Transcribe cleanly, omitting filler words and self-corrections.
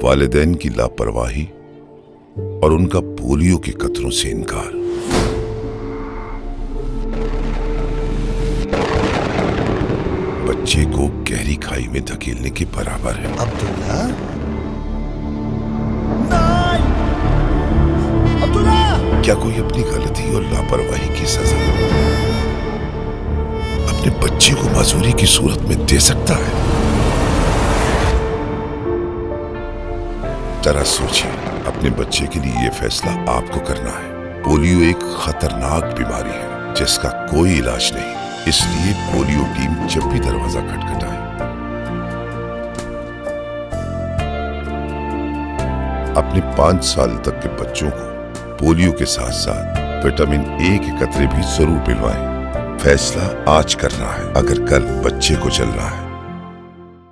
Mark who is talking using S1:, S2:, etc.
S1: वालिदैन की लापरवाही और उनका पोलियो के कतरों से इनकार। बच्चे को गहरी खाई में धकेलने के बराबर है।
S2: अब्दुल्ला, नहीं! अब्दुल्ला!
S1: क्या कोई अपनी गलती और लापरवाही की सजा अपने बच्चे को माजूरी की सूरत में दे सकता है? जरा सोचिए, अपने बच्चे के लिए यह फैसला आपको करना है। पोलियो एक खतरनाक बीमारी है जिसका कोई इलाज नहीं, इसलिए पोलियो टीम जब भी दरवाजा खटखटाए अपने 5 साल तक के बच्चों को पोलियो के साथ साथ विटामिन ए के कतरे भी जरूर पिलवाएं। फैसला आज करना है, अगर कल बच्चे को चलना है।